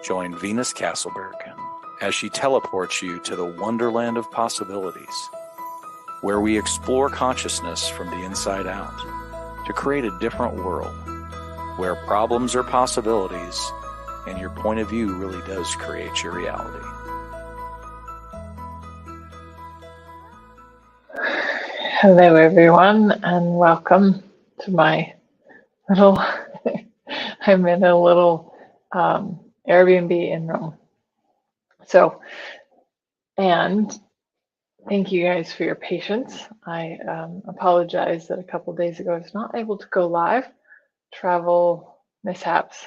Join Venus Castleberg as she teleports you to the wonderland of possibilities, where we explore consciousness from the inside out to create a different world, where problems are possibilities and your point of view really does create your reality. Hello everyone, and welcome to my little I'm in a little Airbnb in Rome. And thank you guys for your patience. I apologize that a couple days ago I was not able to go live, travel mishaps,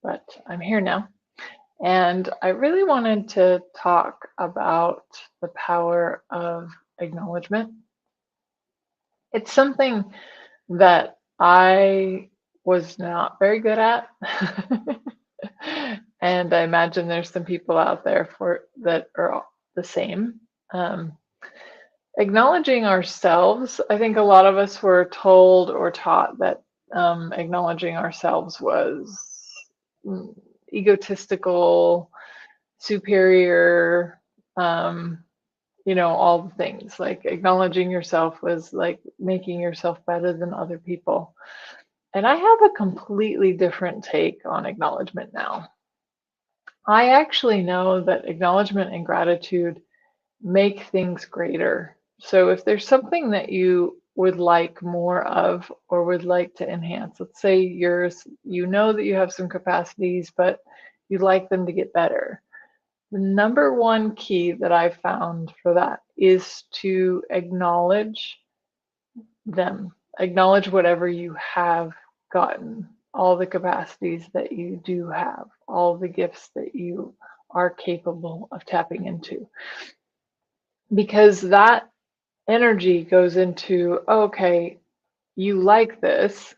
but I'm here now. And I really wanted to talk about the power of acknowledgement. It's something that I was not very good at. And I imagine there's some people out there that are the same. Acknowledging ourselves, I think a lot of us were told or taught that acknowledging ourselves was egotistical, superior, all the things. Like acknowledging yourself was like making yourself better than other people. And I have a completely different take on acknowledgement now. I actually know that acknowledgement and gratitude make things greater. So if there's something that you would like more of or would like to enhance, let's say you know that you have some capacities, but you'd like them to get better. The number one key that I've found for that is to acknowledge them. Acknowledge whatever you have gotten, all the capacities that you do have, all the gifts that you are capable of tapping into. Because that energy goes into, okay, you like this,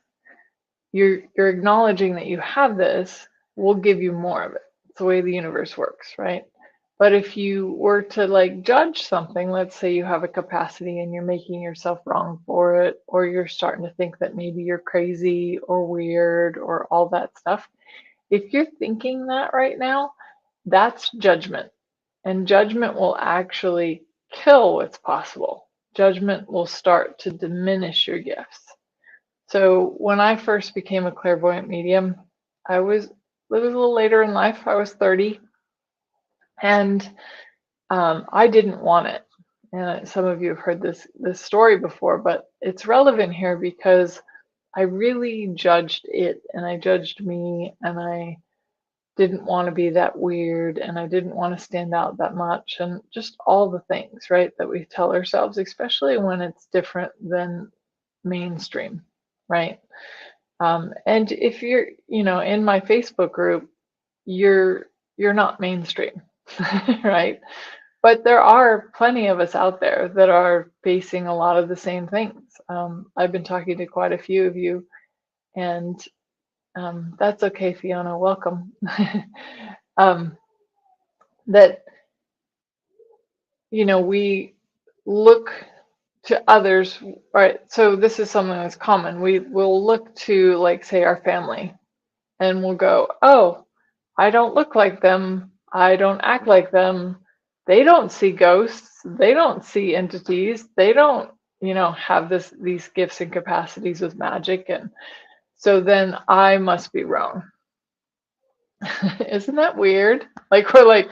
you're acknowledging that you have this, we'll give you more of it. It's the way the universe works, right? But if you were to like judge something, let's say you have a capacity and you're making yourself wrong for it, or you're starting to think that maybe you're crazy or weird or all that stuff. If you're thinking that right now, that's judgment. And judgment will actually kill what's possible. Judgment will start to diminish your gifts. So when I first became a clairvoyant medium, it was a little later in life. I was 30. And I didn't want it. And some of you have heard this story before, but it's relevant here because I really judged it and I judged me, and I didn't want to be that weird, and I didn't want to stand out that much, and just all the things, right, that we tell ourselves, especially when it's different than mainstream, right? And if you're, in my Facebook group, you're not mainstream. Right? But there are plenty of us out there that are facing a lot of the same things. I've been talking to quite a few of you, and that's okay, Fiona, welcome. That, we look to others, right? So this is something that's common. We will look to, like, say, our family, and we'll go, oh, I don't look like them. I don't act like them. They don't see ghosts. They don't see entities. They don't, have these gifts and capacities with magic. And so then I must be wrong. Isn't that weird? Like, we're like,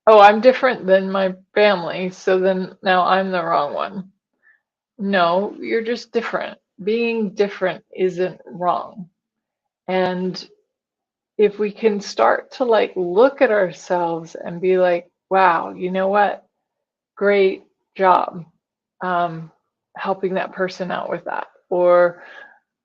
oh, I'm different than my family, so then now I'm the wrong one. No, you're just different. Being different isn't wrong. And if we can start to like look at ourselves and be like, wow, you know what? Great job helping that person out with that. Or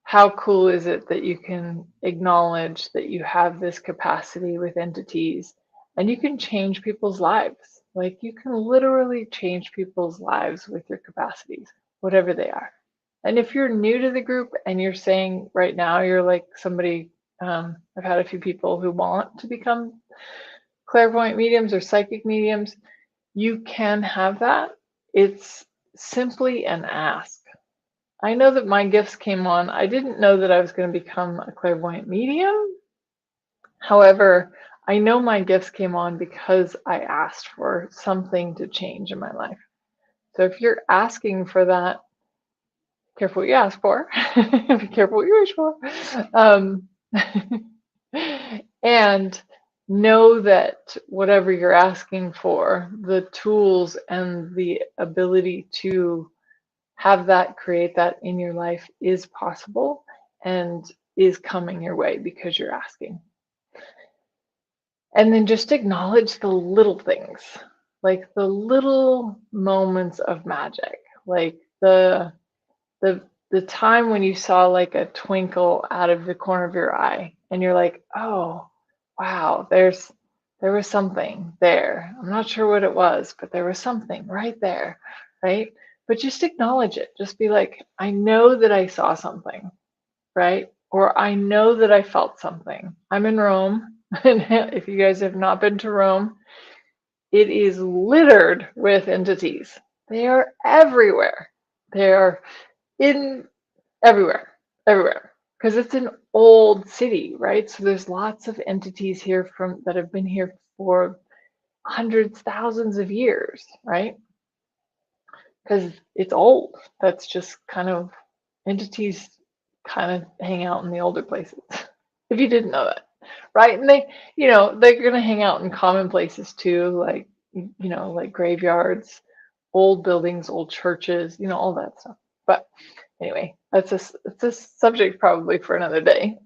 how cool is it that you can acknowledge that you have this capacity with entities and you can change people's lives. Like, you can literally change people's lives with your capacities, whatever they are. And if you're new to the group and you're saying right now, you're like somebody, I've had a few people who want to become clairvoyant mediums or psychic mediums, you can have that. It's simply an ask. I know that my gifts came on. I didn't know that I was going to become a clairvoyant medium. However, I know my gifts came on because I asked for something to change in my life. So if you're asking for that, careful what you ask for. Be careful what you wish for. And know that whatever you're asking for, the tools and the ability to have that, create that in your life is possible and is coming your way because you're asking. And then just acknowledge the little things, like the little moments of magic, like the time when you saw like a twinkle out of the corner of your eye and you're like, oh wow, there was something there. I'm not sure what it was, but there was something right there, right? But just acknowledge it. Just be like, I know that I saw something, right? Or I know that I felt something. I'm in Rome, and if you guys have not been to Rome, it is littered with entities. They are everywhere. They are in everywhere, everywhere, because it's an old city, right? So there's lots of entities here from that have been here for hundreds, thousands of years, right? Because it's old. That's just kind of entities kind of hang out in the older places. If you didn't know that, right? And they, they're gonna hang out in common places too, like like graveyards, old buildings, old churches, all that stuff. But anyway, it's a subject probably for another day.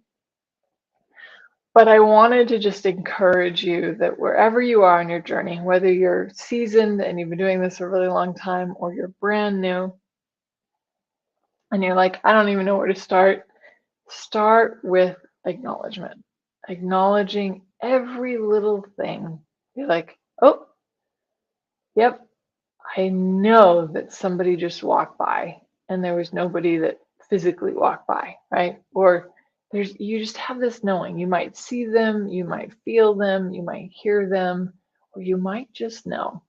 But I wanted to just encourage you that wherever you are in your journey, whether you're seasoned and you've been doing this a really long time, or you're brand new and you're like, I don't even know where to start with acknowledgement. Acknowledging every little thing. Be like, oh, yep, I know that somebody just walked by and there was nobody that physically walked by, right? Or you just have this knowing. You might see them, you might feel them, you might hear them, or you might just know.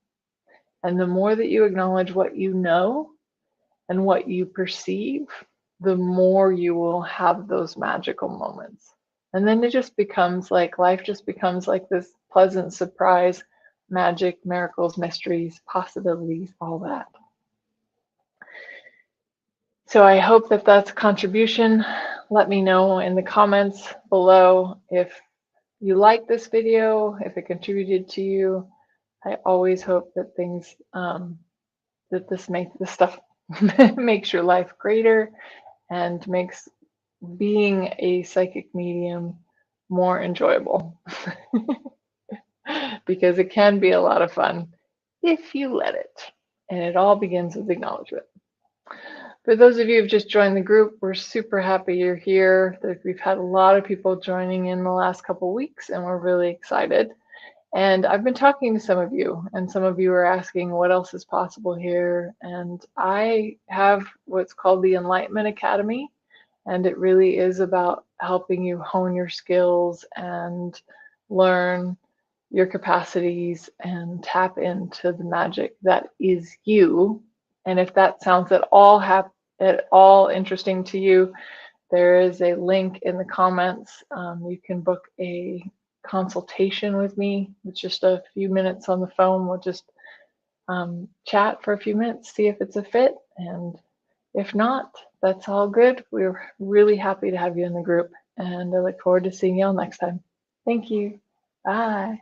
And the more that you acknowledge what you know and what you perceive, the more you will have those magical moments. And then it just becomes like life just becomes like this pleasant surprise, magic, miracles, mysteries, possibilities, all that. So I hope that that's a contribution. Let me know in the comments below if you like this video, if it contributed to you. I always hope that things, that this stuff makes your life greater and makes being a psychic medium more enjoyable. Because it can be a lot of fun if you let it. And it all begins with acknowledgement. For those of you who've just joined the group, we're super happy you're here. We've had a lot of people joining in the last couple of weeks, and we're really excited. And I've been talking to some of you, and some of you are asking what else is possible here. And I have what's called the Enlightenment Academy, and it really is about helping you hone your skills and learn your capacities and tap into the magic that is you. And if that sounds at all interesting to you, there is a link in the comments. You can book a consultation with me. It's just a few minutes on the phone. We'll just chat for a few minutes, see if it's a fit. And if not, that's all good. We're really happy to have you in the group. And I look forward to seeing you all next time. Thank you. Bye.